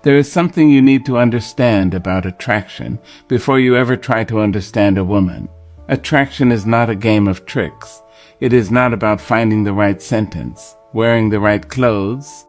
There is something you need to understand about attraction before you ever try to understand a woman. Attraction is not a game of tricks. It is not about finding the right sentence, wearing the right clothes,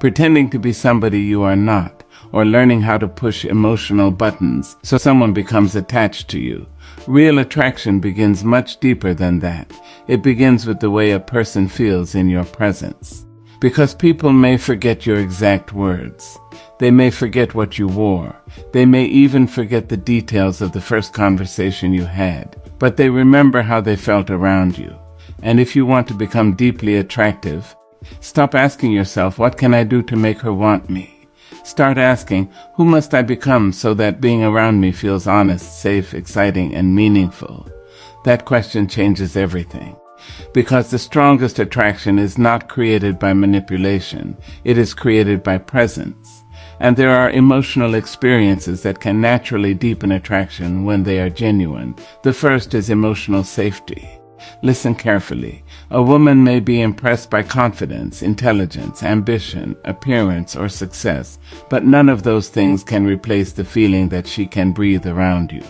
pretending to be somebody you are not, or learning how to push emotional buttons so someone becomes attached to you. Real attraction begins much deeper than that. It begins with the way a person feels in your presence. Because people may forget your exact words. They may forget what you wore. They may even forget the details of the first conversation you had. But they remember how they felt around you. And if you want to become deeply attractive, stop asking yourself, what can I do to make her want me? Start asking, who must I become so that being around me feels honest, safe, exciting, and meaningful? That question changes everything. Because the strongest attraction is not created by manipulation. It is created by presence. And there are emotional experiences that can naturally deepen attraction when they are genuine. The first is emotional safety. Listen carefully. A woman may be impressed by confidence, intelligence, ambition, appearance, or success, but none of those things can replace the feeling that she can breathe around you.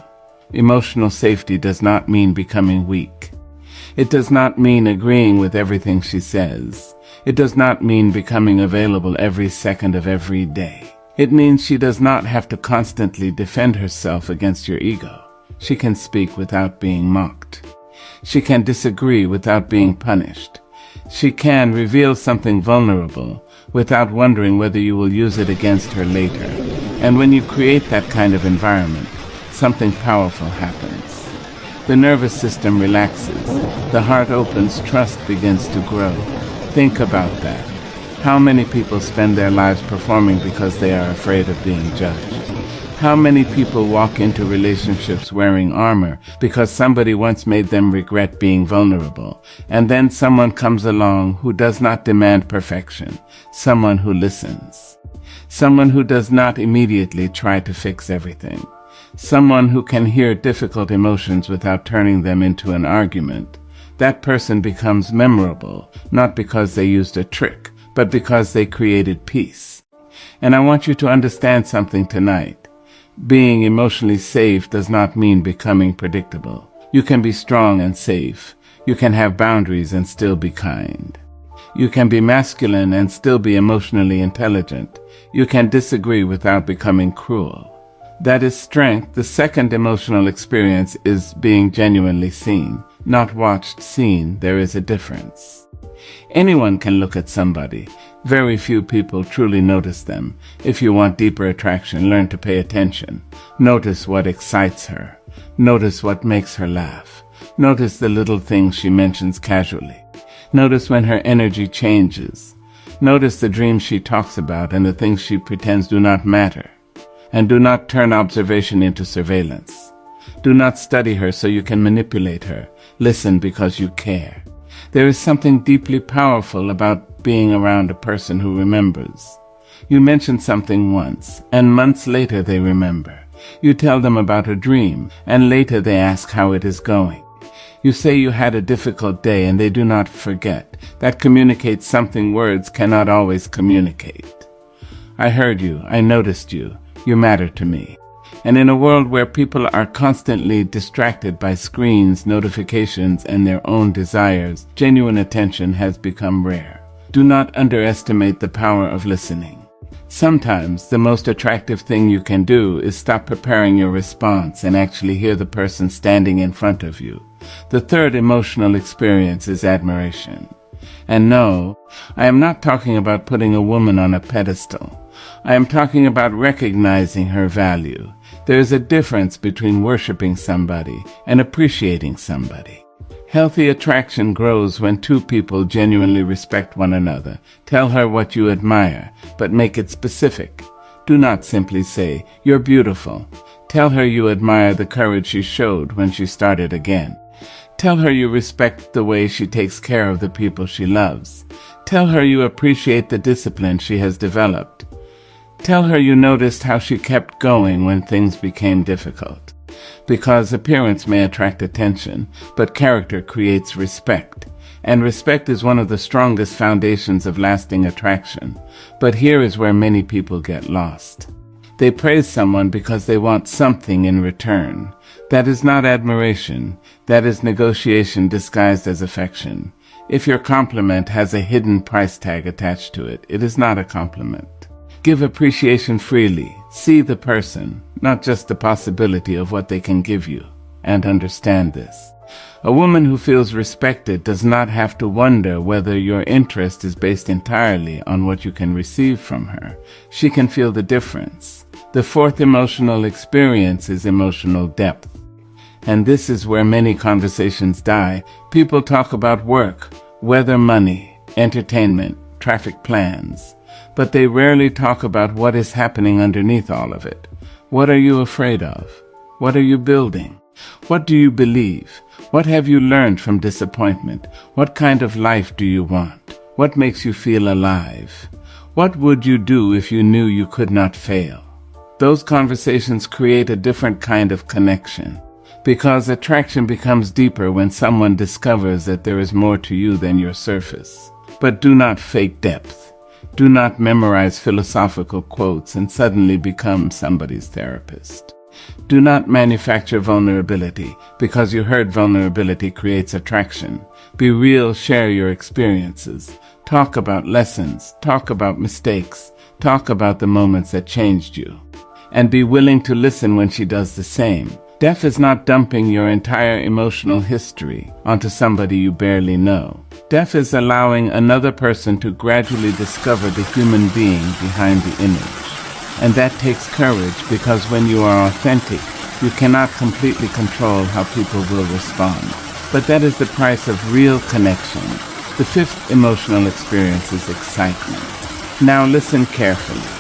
Emotional safety does not mean becoming weak. It does not mean agreeing with everything she says. It does not mean becoming available every second of every day. It means she does not have to constantly defend herself against your ego. She can speak without being mocked. She can disagree without being punished. She can reveal something vulnerable without wondering whether you will use it against her later. And when you create that kind of environment, something powerful happens. The nervous system relaxes. The heart opens. Trust begins to grow. Think about that. How many people spend their lives performing because they are afraid of being judged? How many people walk into relationships wearing armor because somebody once made them regret being vulnerable, and then someone comes along who does not demand perfection, someone who listens, someone who does not immediately try to fix everything, someone who can hear difficult emotions without turning them into an argument. That person becomes memorable, not because they used a trick, but because they created peace. And I want you to understand something tonight. Being emotionally safe does not mean becoming predictable. You can be strong and safe. You can have boundaries and still be kind. You can be masculine and still be emotionally intelligent. You can disagree without becoming cruel. That is strength. The second emotional experience is being genuinely seen, not watched, seen. There is a difference. Anyone can look at somebody. Very few people truly notice them. If you want deeper attraction, learn to pay attention. Notice what excites her. Notice what makes her laugh. Notice the little things she mentions casually. Notice when her energy changes. Notice the dreams she talks about and the things she pretends do not matter. And do not turn observation into surveillance. Do not study her so you can manipulate her. Listen because you care. There is something deeply powerful about being around a person who remembers. You mention something once, and months later they remember. You tell them about a dream, and later they ask how it is going. You say you had a difficult day, and they do not forget. That communicates something words cannot always communicate. I heard you. I noticed you. You matter to me. And in a world where people are constantly distracted by screens, notifications, and their own desires, genuine attention has become rare. Do not underestimate the power of listening. Sometimes the most attractive thing you can do is stop preparing your response and actually hear the person standing in front of you. The third emotional experience is admiration. And no, I am not talking about putting a woman on a pedestal. I am talking about recognizing her value. There is a difference between worshiping somebody and appreciating somebody. Healthy attraction grows when two people genuinely respect one another. Tell her what you admire, but make it specific. Do not simply say, "You're beautiful." Tell her you admire the courage she showed when she started again. Tell her you respect the way she takes care of the people she loves. Tell her you appreciate the discipline she has developed. Tell her you noticed how she kept going when things became difficult. Because appearance may attract attention, but character creates respect. And respect is one of the strongest foundations of lasting attraction. But here is where many people get lost. They praise someone because they want something in return. That is not admiration. That is negotiation disguised as affection. If your compliment has a hidden price tag attached to it, it is not a compliment. Give appreciation freely. See the person, not just the possibility of what they can give you. And understand this. A woman who feels respected does not have to wonder whether your interest is based entirely on what you can receive from her. She can feel the difference. The fourth emotional experience is emotional depth. And this is where many conversations die. People talk about work, weather, money, entertainment, traffic plans. But they rarely talk about what is happening underneath all of it. What are you afraid of? What are you building? What do you believe? What have you learned from disappointment? What kind of life do you want? What makes you feel alive? What would you do if you knew you could not fail? Those conversations create a different kind of connection, because attraction becomes deeper when someone discovers that there is more to you than your surface. But do not fake depth. Do not memorize philosophical quotes and suddenly become somebody's therapist. Do not manufacture vulnerability because you heard vulnerability creates attraction. Be real, share your experiences. Talk about lessons, talk about mistakes, talk about the moments that changed you. And be willing to listen when she does the same. Death is not dumping your entire emotional history onto somebody you barely know. Death is allowing another person to gradually discover the human being behind the image. And that takes courage, because when you are authentic, you cannot completely control how people will respond. But that is the price of real connection. The fifth emotional experience is excitement. Now listen carefully,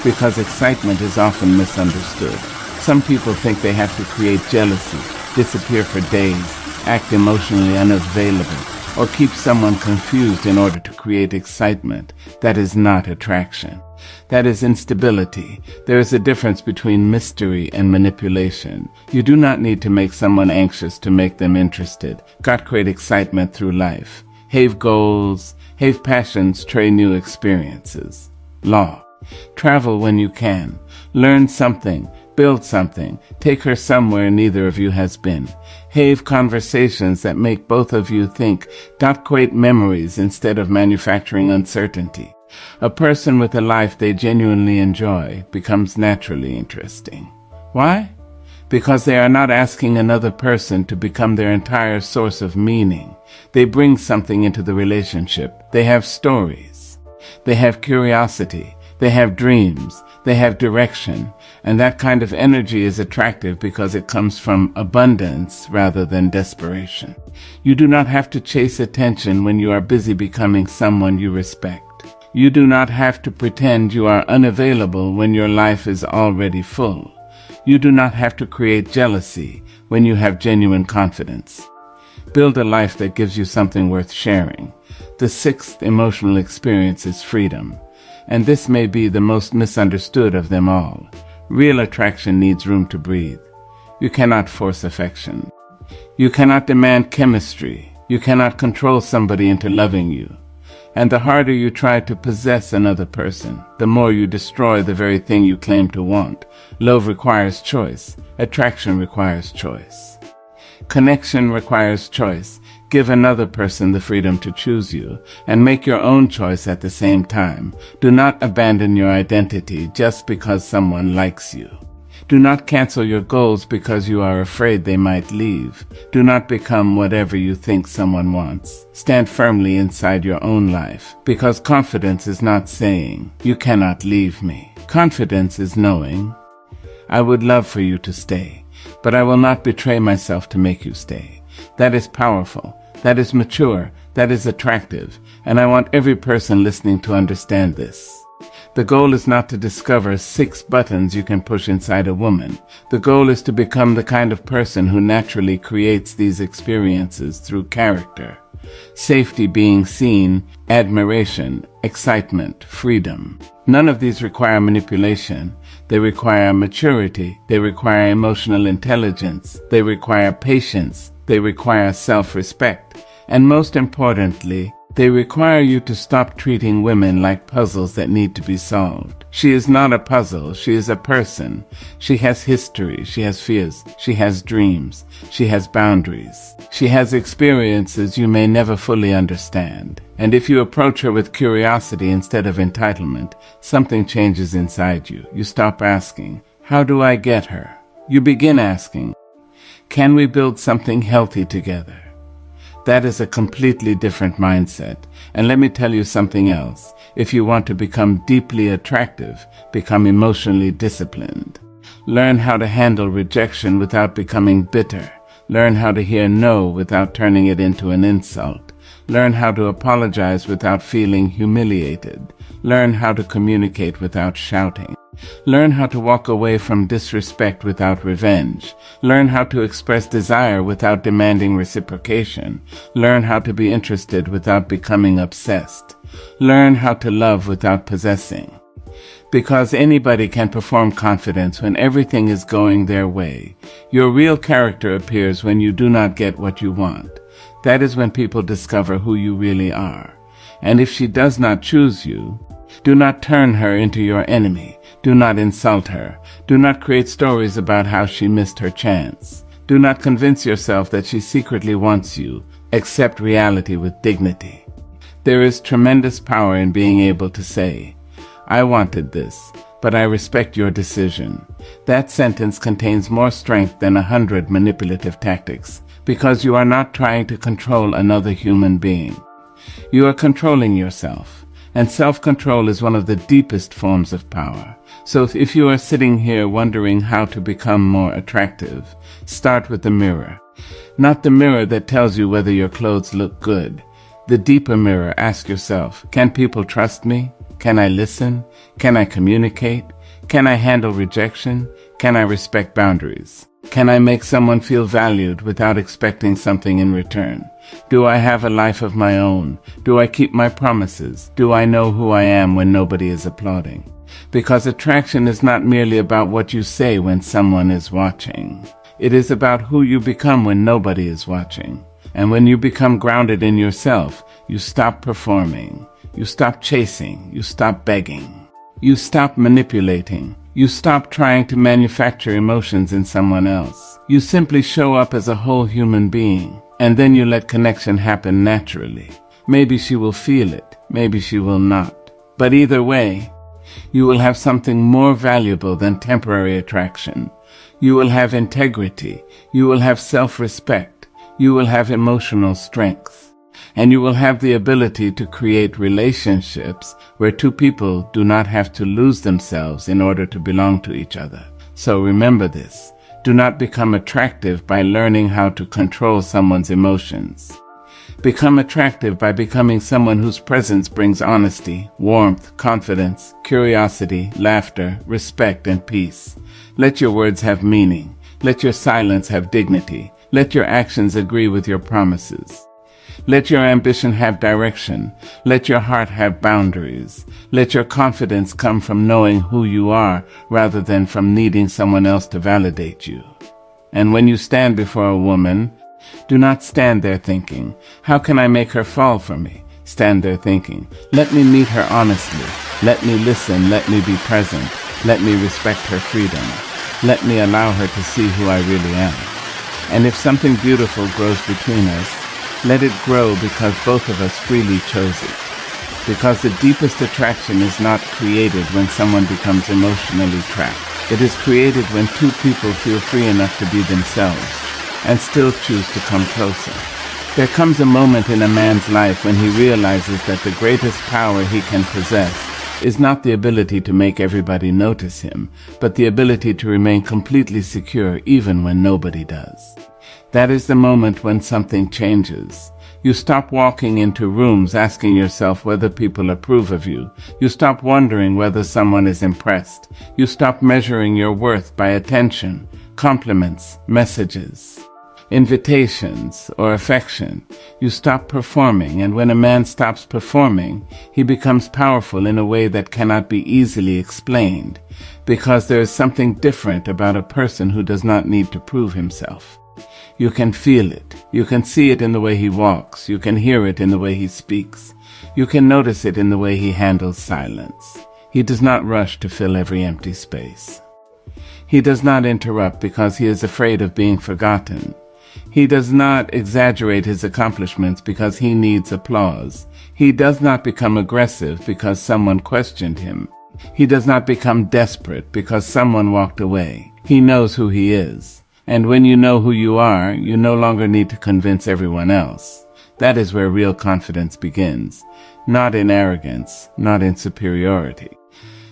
because excitement is often misunderstood. Some people think they have to create jealousy, disappear for days, act emotionally unavailable, or keep someone confused in order to create excitement. That is not attraction. That is instability. There is a difference between mystery and manipulation. You do not need to make someone anxious to make them interested. God create excitement through life. Have goals, have passions, try new experiences. Law. Travel when you can. Learn something. Build something. Take her somewhere neither of you has been. Have conversations that make both of you think. Create memories instead of manufacturing uncertainty. A person with a life they genuinely enjoy becomes naturally interesting. Why? Because they are not asking another person to become their entire source of meaning. They bring something into the relationship. They have stories. They have curiosity. They have dreams. They have direction. And that kind of energy is attractive because it comes from abundance rather than desperation. You do not have to chase attention when you are busy becoming someone you respect. You do not have to pretend you are unavailable when your life is already full. You do not have to create jealousy when you have genuine confidence. Build a life that gives you something worth sharing. The sixth emotional experience is freedom, and this may be the most misunderstood of them all. Real attraction needs room to breathe. You cannot force affection. You cannot demand chemistry. You cannot control somebody into loving you. And the harder you try to possess another person, the more you destroy the very thing you claim to want. Love requires choice. Attraction requires choice. Connection requires choice. Give another person the freedom to choose you, and make your own choice at the same time. Do not abandon your identity just because someone likes you. Do not cancel your goals because you are afraid they might leave. Do not become whatever you think someone wants. Stand firmly inside your own life, because confidence is not saying, "You cannot leave me." Confidence is knowing, "I would love for you to stay, but I will not betray myself to make you stay." That is powerful. That is mature. That is attractive. And I want every person listening to understand this. The goal is not to discover 6 buttons you can push inside a woman. The goal is to become the kind of person who naturally creates these experiences through character. Safety, being seen, admiration, excitement, freedom. None of these require manipulation. They require maturity. They require emotional intelligence. They require patience. They require self-respect. And most importantly, they require you to stop treating women like puzzles that need to be solved. She is not a puzzle. She is a person. She has history. She has fears. She has dreams. She has boundaries. She has experiences you may never fully understand. And if you approach her with curiosity instead of entitlement, something changes inside you. You stop asking, "How do I get her?" You begin asking, "Can we build something healthy together?" That is a completely different mindset. And let me tell you something else. If you want to become deeply attractive, become emotionally disciplined. Learn how to handle rejection without becoming bitter. Learn how to hear no without turning it into an insult. Learn how to apologize without feeling humiliated. Learn how to communicate without shouting. Learn how to walk away from disrespect without revenge. Learn how to express desire without demanding reciprocation. Learn how to be interested without becoming obsessed. Learn how to love without possessing. Because anybody can perform confidence when everything is going their way. Your real character appears when you do not get what you want. That is when people discover who you really are. And if she does not choose you, do not turn her into your enemy. Do not insult her. Do not create stories about how she missed her chance. Do not convince yourself that she secretly wants you. Accept reality with dignity. There is tremendous power in being able to say, "I wanted this, but I respect your decision." That sentence contains more strength than 100 manipulative tactics, because you are not trying to control another human being. You are controlling yourself. And self-control is one of the deepest forms of power. So if you are sitting here wondering how to become more attractive, start with the mirror. Not the mirror that tells you whether your clothes look good. The deeper mirror, ask yourself, can people trust me? Can I listen? Can I communicate? Can I handle rejection? Can I respect boundaries? Can I make someone feel valued without expecting something in return? Do I have a life of my own? Do I keep my promises? Do I know who I am when nobody is applauding? Because attraction is not merely about what you say when someone is watching. It is about who you become when nobody is watching. And when you become grounded in yourself, you stop performing. You stop chasing. You stop begging. You stop manipulating. You stop trying to manufacture emotions in someone else. You simply show up as a whole human being, and then you let connection happen naturally. Maybe she will feel it, maybe she will not. But either way, you will have something more valuable than temporary attraction. You will have integrity. You will have self-respect. You will have emotional strength. And you will have the ability to create relationships where two people do not have to lose themselves in order to belong to each other. So remember this. Do not become attractive by learning how to control someone's emotions. Become attractive by becoming someone whose presence brings honesty, warmth, confidence, curiosity, laughter, respect, and peace. Let your words have meaning. Let your silence have dignity. Let your actions agree with your promises. Let your ambition have direction. Let your heart have boundaries. Let your confidence come from knowing who you are rather than from needing someone else to validate you. And when you stand before a woman, do not stand there thinking, "How can I make her fall for me?" Stand there thinking, "Let me meet her honestly. Let me listen. Let me be present. Let me respect her freedom. Let me allow her to see who I really am." And if something beautiful grows between us, let it grow because both of us freely chose it. Because the deepest attraction is not created when someone becomes emotionally trapped. It is created when two people feel free enough to be themselves and still choose to come closer. There comes a moment in a man's life when he realizes that the greatest power he can possess is not the ability to make everybody notice him, but the ability to remain completely secure even when nobody does. That is the moment when something changes. You stop walking into rooms asking yourself whether people approve of you. You stop wondering whether someone is impressed. You stop measuring your worth by attention, compliments, messages, invitations, or affection. You stop performing, and when a man stops performing, he becomes powerful in a way that cannot be easily explained, because there is something different about a person who does not need to prove himself. You can feel it. You can see it in the way he walks. You can hear it in the way he speaks. You can notice it in the way he handles silence. He does not rush to fill every empty space. He does not interrupt because he is afraid of being forgotten. He does not exaggerate his accomplishments because he needs applause. He does not become aggressive because someone questioned him. He does not become desperate because someone walked away. He knows who he is. And when you know who you are, you no longer need to convince everyone else. That is where real confidence begins. Not in arrogance, not in superiority,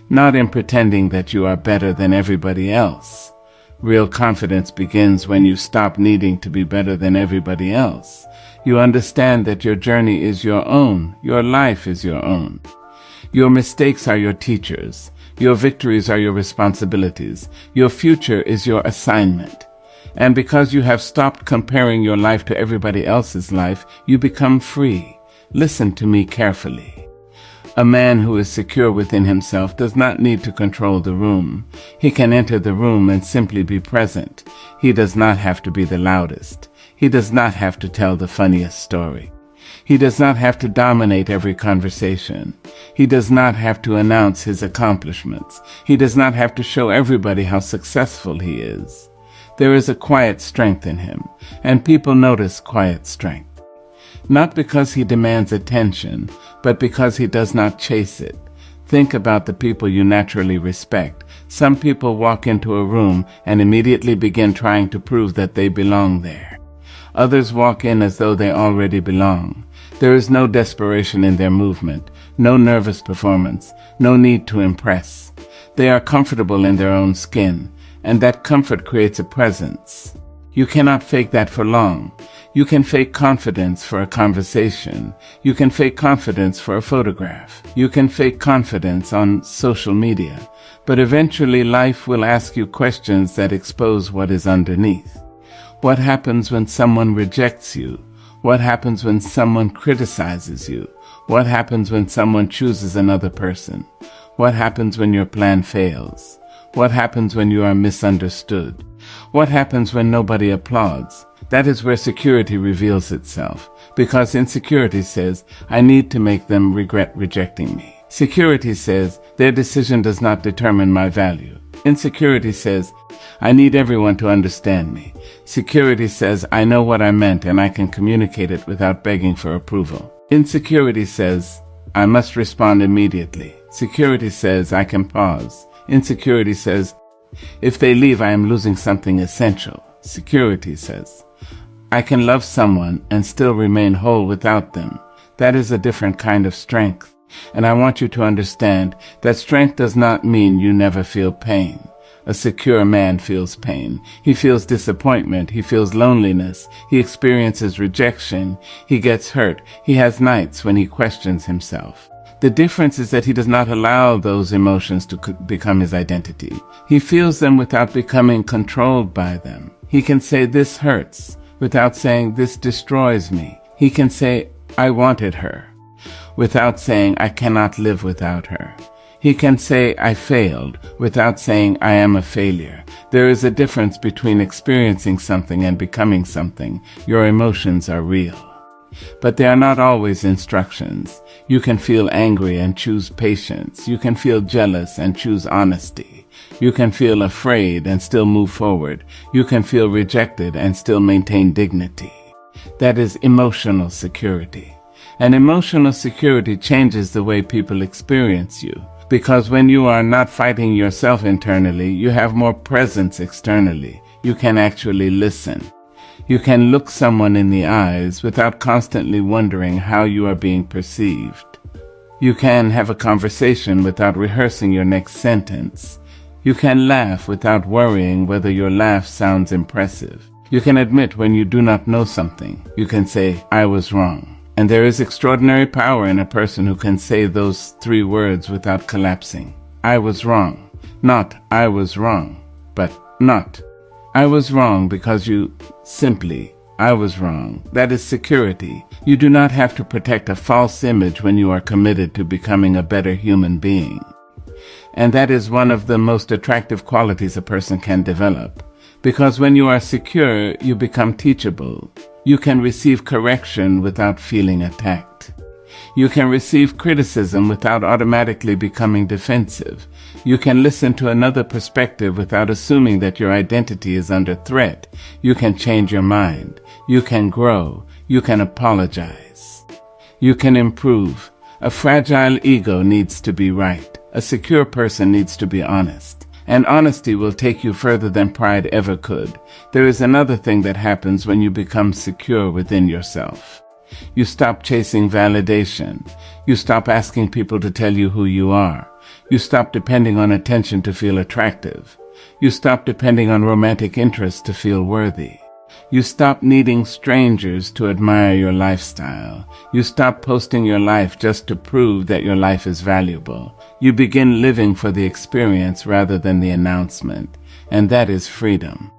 not in pretending that you are better than everybody else. Real confidence begins when you stop needing to be better than everybody else. You understand that your journey is your own. Your life is your own. Your mistakes are your teachers. Your victories are your responsibilities. Your future is your assignment. And because you have stopped comparing your life to everybody else's life, you become free. Listen to me carefully. A man who is secure within himself does not need to control the room. He can enter the room and simply be present. He does not have to be the loudest. He does not have to tell the funniest story. He does not have to dominate every conversation. He does not have to announce his accomplishments. He does not have to show everybody how successful he is. There is a quiet strength in him, and people notice quiet strength. Not because he demands attention, but because he does not chase it. Think about the people you naturally respect. Some people walk into a room and immediately begin trying to prove that they belong there. Others walk in as though they already belong. There is no desperation in their movement, no nervous performance, no need to impress. They are comfortable in their own skin, and that comfort creates a presence. You cannot fake that for long. You can fake confidence for a conversation. You can fake confidence for a photograph. You can fake confidence on social media. But eventually life will ask you questions that expose what is underneath. What happens when someone rejects you? What happens when someone criticizes you? What happens when someone chooses another person? What happens when your plan fails? What happens when you are misunderstood? What happens when nobody applauds? That is where security reveals itself, because insecurity says, I need to make them regret rejecting me. Security says, their decision does not determine my value. Insecurity says, I need everyone to understand me. Security says, I know what I meant and I can communicate it without begging for approval. Insecurity says, I must respond immediately. Security says, I can pause. Insecurity says, if they leave, I am losing something essential. Security says, I can love someone and still remain whole without them. That is a different kind of strength. And I want you to understand that strength does not mean you never feel pain. A secure man feels pain. He feels disappointment. He feels loneliness. He experiences rejection. He gets hurt. He has nights when he questions himself. The difference is that he does not allow those emotions to become his identity. He feels them without becoming controlled by them. He can say, this hurts, without saying, this destroys me. He can say, I wanted her, without saying, I cannot live without her. He can say, I failed, without saying, I am a failure. There is a difference between experiencing something and becoming something. Your emotions are real. But they are not always instructions. You can feel angry and choose patience. You can feel jealous and choose honesty. You can feel afraid and still move forward. You can feel rejected and still maintain dignity. That is emotional security. And emotional security changes the way people experience you. Because when you are not fighting yourself internally, you have more presence externally. You can actually listen. You can look someone in the eyes without constantly wondering how you are being perceived. You can have a conversation without rehearsing your next sentence. You can laugh without worrying whether your laugh sounds impressive. You can admit when you do not know something. You can say, I was wrong. And there is extraordinary power in a person who can say those 3 words without collapsing. I was wrong. Not I was wrong, but not. I was wrong because you simply, I was wrong. That is security. You do not have to protect a false image when you are committed to becoming a better human being. And that is one of the most attractive qualities a person can develop, Because when you are secure, you become teachable. You can receive correction without feeling attacked. You can receive criticism without automatically becoming defensive. You can listen to another perspective without assuming that your identity is under threat. You can change your mind. You can grow. You can apologize. You can improve. A fragile ego needs to be right. A secure person needs to be honest. And honesty will take you further than pride ever could. There is another thing that happens when you become secure within yourself. You stop chasing validation. You stop asking people to tell you who you are. You stop depending on attention to feel attractive. You stop depending on romantic interest to feel worthy. You stop needing strangers to admire your lifestyle. You stop posting your life just to prove that your life is valuable. You begin living for the experience rather than the announcement, and that is freedom.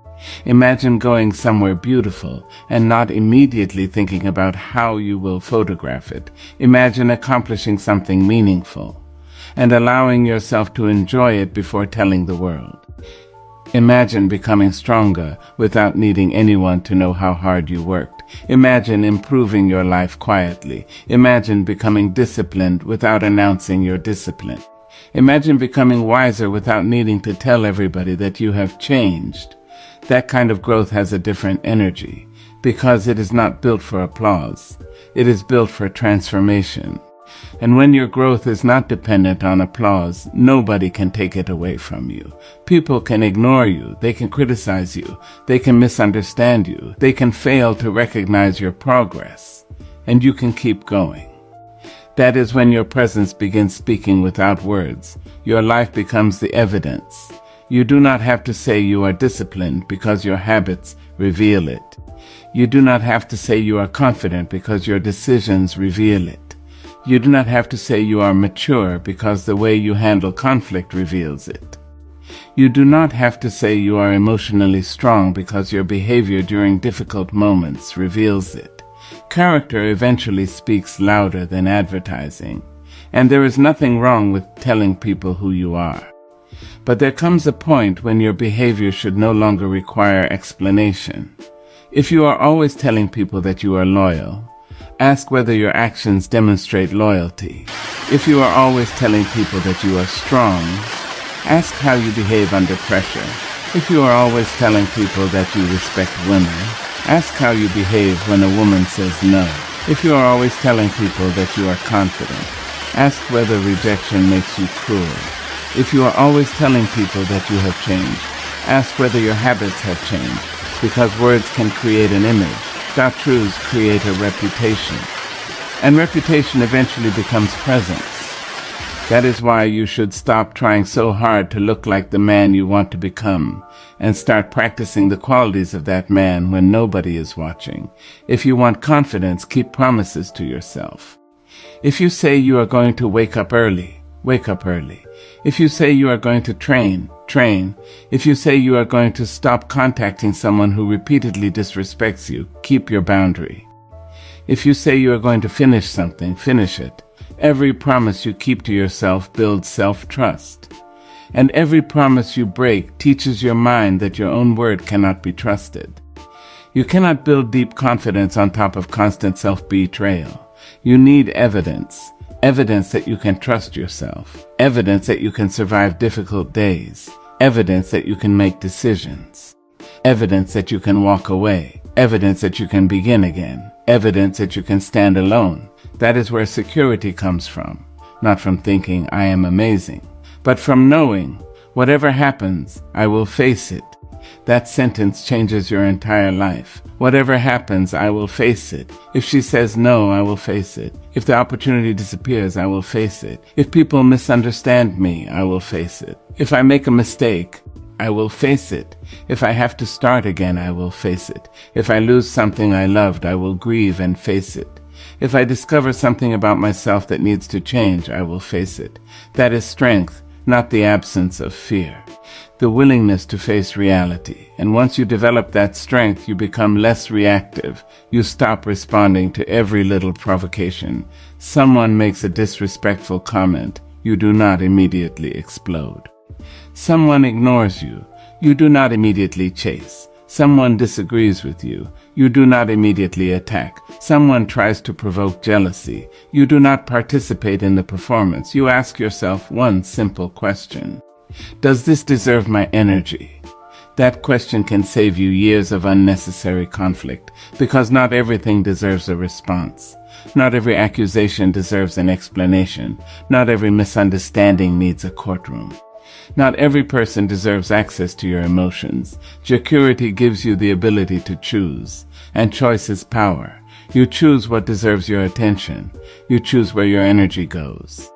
Imagine going somewhere beautiful and not immediately thinking about how you will photograph it. Imagine accomplishing something meaningful and allowing yourself to enjoy it before telling the world. Imagine becoming stronger without needing anyone to know how hard you worked. Imagine improving your life quietly. Imagine becoming disciplined without announcing your discipline. Imagine becoming wiser without needing to tell everybody that you have changed. That kind of growth has a different energy because it is not built for applause. It is built for transformation. And when your growth is not dependent on applause, nobody can take it away from you. People can ignore you. They can criticize you. They can misunderstand you. They can fail to recognize your progress. And you can keep going. That is when your presence begins speaking without words. Your life becomes the evidence. You do not have to say you are disciplined because your habits reveal it. You do not have to say you are confident because your decisions reveal it. You do not have to say you are mature because the way you handle conflict reveals it. You do not have to say you are emotionally strong because your behavior during difficult moments reveals it. Character eventually speaks louder than advertising, and there is nothing wrong with telling people who you are. But there comes a point when your behavior should no longer require explanation. If you are always telling people that you are loyal, ask whether your actions demonstrate loyalty. If you are always telling people that you are strong, ask how you behave under pressure. If you are always telling people that you respect women, ask how you behave when a woman says no. If you are always telling people that you are confident, ask whether rejection makes you cruel. If you are always telling people that you have changed, ask whether your habits have changed, because words can create an image. Truths create a reputation, and reputation eventually becomes presence. That is why you should stop trying so hard to look like the man you want to become, and start practicing the qualities of that man when nobody is watching. If you want confidence, keep promises to yourself. If you say you are going to wake up early, wake up early. If you say you are going to train, train. If you say you are going to stop contacting someone who repeatedly disrespects you, keep your boundary. If you say you are going to finish something, finish it. Every promise you keep to yourself builds self-trust. And every promise you break teaches your mind that your own word cannot be trusted. You cannot build deep confidence on top of constant self-betrayal. You need evidence. Evidence that you can trust yourself. Evidence that you can survive difficult days. Evidence that you can make decisions. Evidence that you can walk away. Evidence that you can begin again. Evidence that you can stand alone. That is where security comes from. Not from thinking, I am amazing, but from knowing, whatever happens, I will face it. That sentence changes your entire life. Whatever happens, I will face it. If she says no, I will face it. If the opportunity disappears, I will face it. If people misunderstand me, I will face it. If I make a mistake, I will face it. If I have to start again, I will face it. If I lose something I loved, I will grieve and face it. If I discover something about myself that needs to change, I will face it. That is strength, not the absence of fear. The willingness to face reality. And once you develop that strength, you become less reactive. You stop responding to every little provocation. Someone makes a disrespectful comment. You do not immediately explode. Someone ignores you. You do not immediately chase. Someone disagrees with you. You do not immediately attack. Someone tries to provoke jealousy. You do not participate in the performance. You ask yourself one simple question. Does this deserve my energy? That question can save you years of unnecessary conflict, because not everything deserves a response. Not every accusation deserves an explanation. Not every misunderstanding needs a courtroom. Not every person deserves access to your emotions. Security gives you the ability to choose, and choice is power. You choose what deserves your attention. You choose where your energy goes.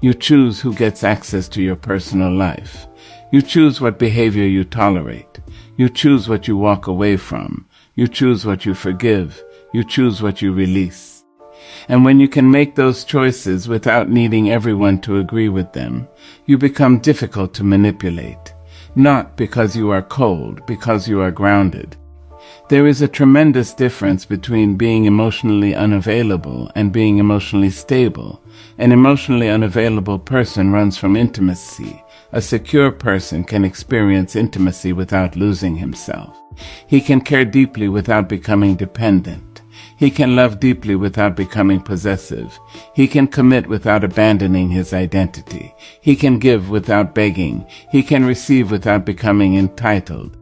You choose who gets access to your personal life. You choose what behavior you tolerate. You choose what you walk away from. You choose what you forgive. You choose what you release. And when you can make those choices without needing everyone to agree with them, you become difficult to manipulate. Not because you are cold, because you are grounded. There is a tremendous difference between being emotionally unavailable and being emotionally stable. An emotionally unavailable person runs from intimacy. A secure person can experience intimacy without losing himself. He can care deeply without becoming dependent. He can love deeply without becoming possessive. He can commit without abandoning his identity. He can give without begging. He can receive without becoming entitled.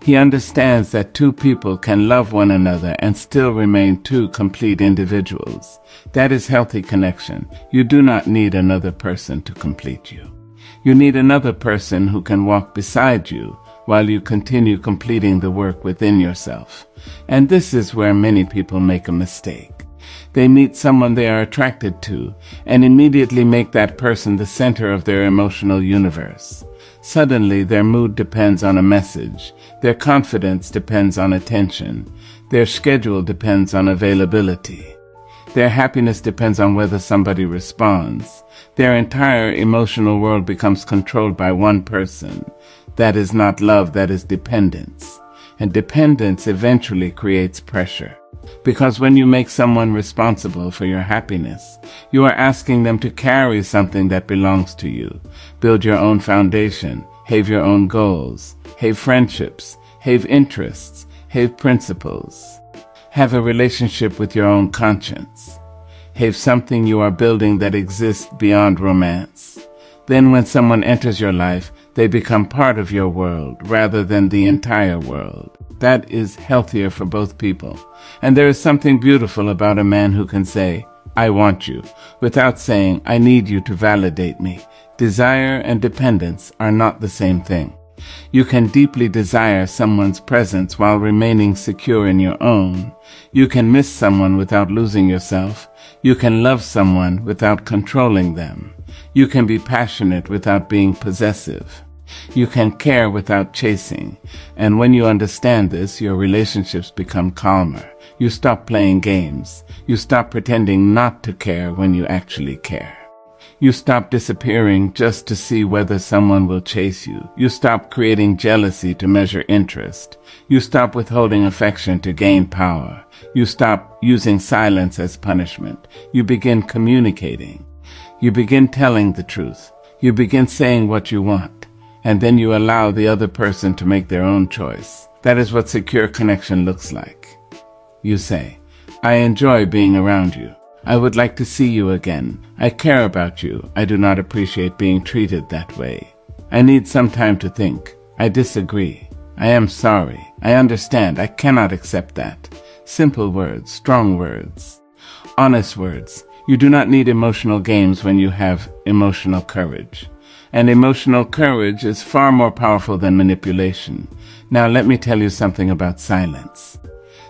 He understands that two people can love one another and still remain two complete individuals. That is healthy connection. You do not need another person to complete you. You need another person who can walk beside you while you continue completing the work within yourself. And this is where many people make a mistake. They meet someone they are attracted to and immediately make that person the center of their emotional universe. Suddenly, their mood depends on a message. Their confidence depends on attention. Their schedule depends on availability. Their happiness depends on whether somebody responds. Their entire emotional world becomes controlled by one person. That is not love, that is dependence. And dependence eventually creates pressure. Because when you make someone responsible for your happiness, you are asking them to carry something that belongs to you. Build your own foundation, have your own goals, have friendships, have interests, have principles. Have a relationship with your own conscience. Have something you are building that exists beyond romance. Then when someone enters your life, they become part of your world rather than the entire world. That is healthier for both people. And there is something beautiful about a man who can say, I want you, without saying, I need you to validate me. Desire and dependence are not the same thing. You can deeply desire someone's presence while remaining secure in your own. You can miss someone without losing yourself. You can love someone without controlling them. You can be passionate without being possessive. You can care without chasing. And when you understand this, your relationships become calmer. You stop playing games. You stop pretending not to care when you actually care. You stop disappearing just to see whether someone will chase you. You stop creating jealousy to measure interest. You stop withholding affection to gain power. You stop using silence as punishment. You begin communicating. You begin telling the truth. You begin saying what you want. And then you allow the other person to make their own choice. That is what secure connection looks like. You say, I enjoy being around you. I would like to see you again. I care about you. I do not appreciate being treated that way. I need some time to think. I disagree. I am sorry. I understand. I cannot accept that. Simple words, strong words, honest words. You do not need emotional games when you have emotional courage. And emotional courage is far more powerful than manipulation. Now let me tell you something about silence.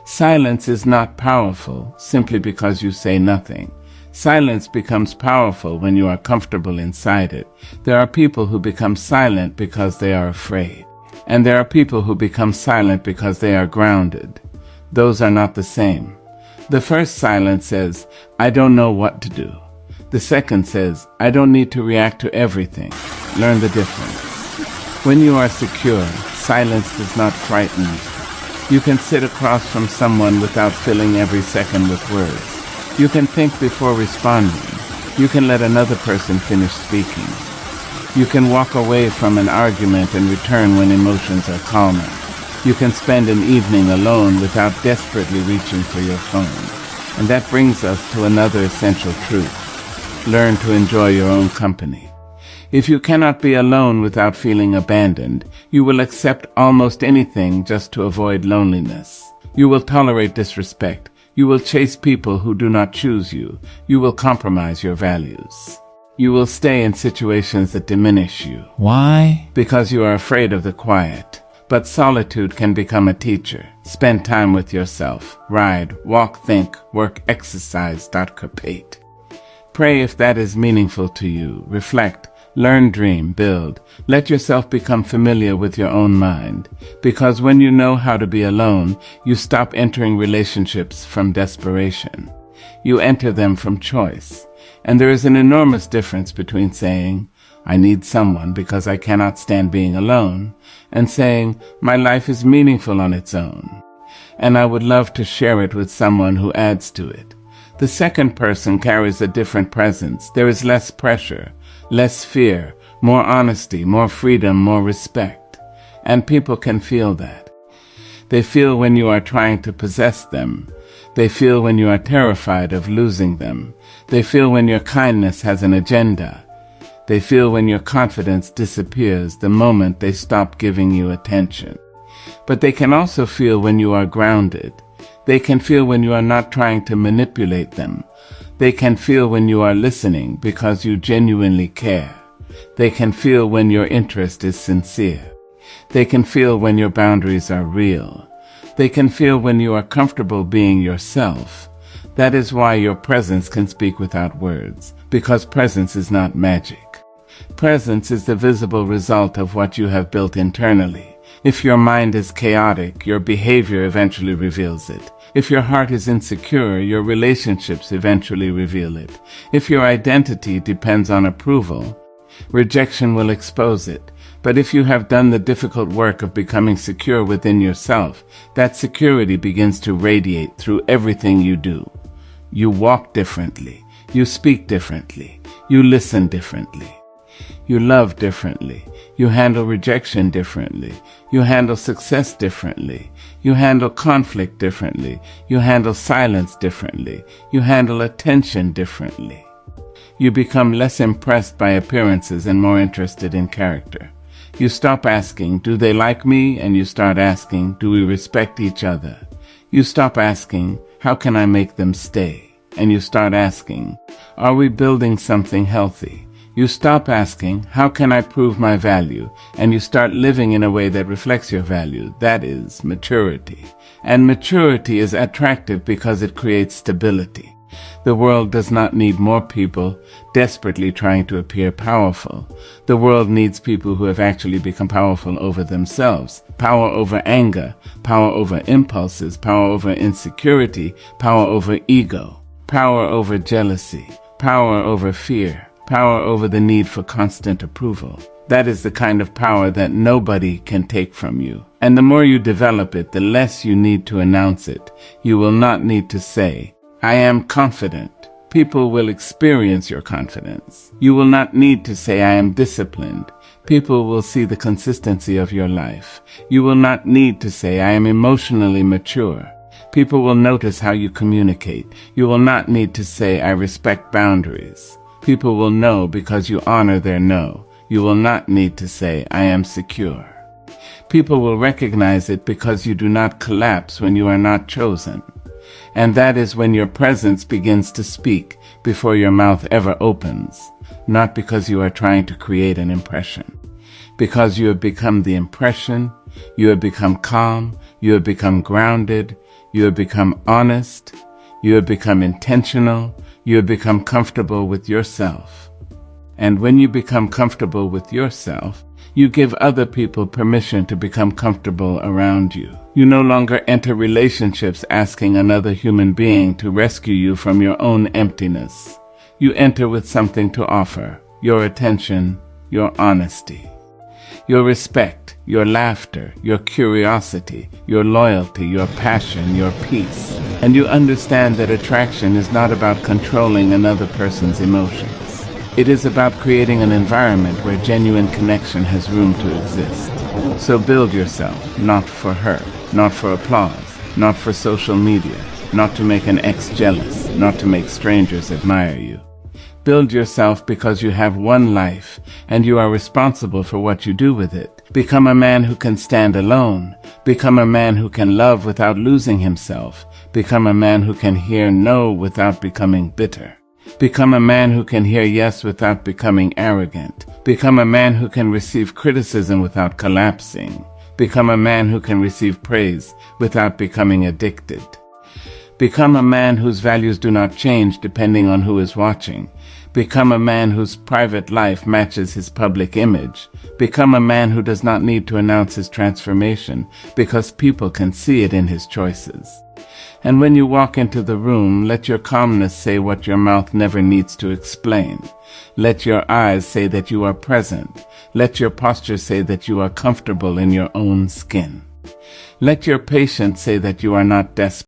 Silence is not powerful simply because you say nothing. Silence becomes powerful when you are comfortable inside it. There are people who become silent because they are afraid. And there are people who become silent because they are grounded. Those are not the same. The first silence says, I don't know what to do. The second says, I don't need to react to everything. Learn the difference. When you are secure, silence does not frighten you. You can sit across from someone without filling every second with words. You can think before responding. You can let another person finish speaking. You can walk away from an argument and return when emotions are calmer. You can spend an evening alone without desperately reaching for your phone. And that brings us to another essential truth. Learn to enjoy your own company. If you cannot be alone without feeling abandoned, you will accept almost anything just to avoid loneliness. You will tolerate disrespect. You will chase people who do not choose you. You will compromise your values. You will stay in situations that diminish you. Why? Because you are afraid of the quiet. But solitude can become a teacher. Spend time with yourself. Ride, walk, think, work, exercise. Capate. Pray if that is meaningful to you. Reflect. Learn, dream, build. Let yourself become familiar with your own mind. Because when you know how to be alone, you stop entering relationships from desperation. You enter them from choice. And there is an enormous difference between saying, I need someone because I cannot stand being alone, and saying, my life is meaningful on its own, and I would love to share it with someone who adds to it. The second person carries a different presence. There is less pressure, less fear, more honesty, more freedom, more respect. And people can feel that. They feel when you are trying to possess them. They feel when you are terrified of losing them. They feel when your kindness has an agenda. They feel when your confidence disappears the moment they stop giving you attention. But they can also feel when you are grounded. They can feel when you are not trying to manipulate them. They can feel when you are listening because you genuinely care. They can feel when your interest is sincere. They can feel when your boundaries are real. They can feel when you are comfortable being yourself. That is why your presence can speak without words, because presence is not magic. Presence is the visible result of what you have built internally. If your mind is chaotic, your behavior eventually reveals it. If your heart is insecure, your relationships eventually reveal it. If your identity depends on approval, rejection will expose it. But if you have done the difficult work of becoming secure within yourself, that security begins to radiate through everything you do. You walk differently. You speak differently. You listen differently. You love differently. You handle rejection differently. You handle success differently. You handle conflict differently. You handle silence differently. You handle attention differently. You become less impressed by appearances and more interested in character. You stop asking, do they like me? And you start asking, do we respect each other? You stop asking, how can I make them stay? And you start asking, are we building something healthy? You stop asking, how can I prove my value? And you start living in a way that reflects your value. That is maturity. And maturity is attractive because it creates stability. The world does not need more people desperately trying to appear powerful. The world needs people who have actually become powerful over themselves. Power over anger, power over impulses, power over insecurity, power over ego, power over jealousy, power over fear, power over the need for constant approval. That is the kind of power that nobody can take from you. And the more you develop it, the less you need to announce it. You will not need to say, I am confident. People will experience your confidence. You will not need to say, I am disciplined. People will see the consistency of your life. You will not need to say, I am emotionally mature. People will notice how you communicate. You will not need to say, I respect boundaries. People will know because you honor their no. You will not need to say, I am secure. People will recognize it because you do not collapse when you are not chosen. And that is when your presence begins to speak before your mouth ever opens, not because you are trying to create an impression. Because you have become the impression, you have become calm, you have become grounded, you have become honest, you have become intentional, you have become comfortable with yourself. And when you become comfortable with yourself, you give other people permission to become comfortable around you. You no longer enter relationships asking another human being to rescue you from your own emptiness. You enter with something to offer, your attention, your honesty, your respect, your laughter, your curiosity, your loyalty, your passion, your peace. And you understand that attraction is not about controlling another person's emotions. It is about creating an environment where genuine connection has room to exist. So build yourself, not for her, not for applause, not for social media, not to make an ex jealous, not to make strangers admire you. Build yourself because you have one life, and you are responsible for what you do with it. Become a man who can stand alone. Become a man who can love without losing himself. Become a man who can hear no without becoming bitter. Become a man who can hear yes without becoming arrogant. Become a man who can receive criticism without collapsing. Become a man who can receive praise without becoming addicted. Become a man whose values do not change depending on who is watching. Become a man whose private life matches his public image. Become a man who does not need to announce his transformation because people can see it in his choices. And when you walk into the room, let your calmness say what your mouth never needs to explain. Let your eyes say that you are present. Let your posture say that you are comfortable in your own skin. Let your patience say that you are not desperate.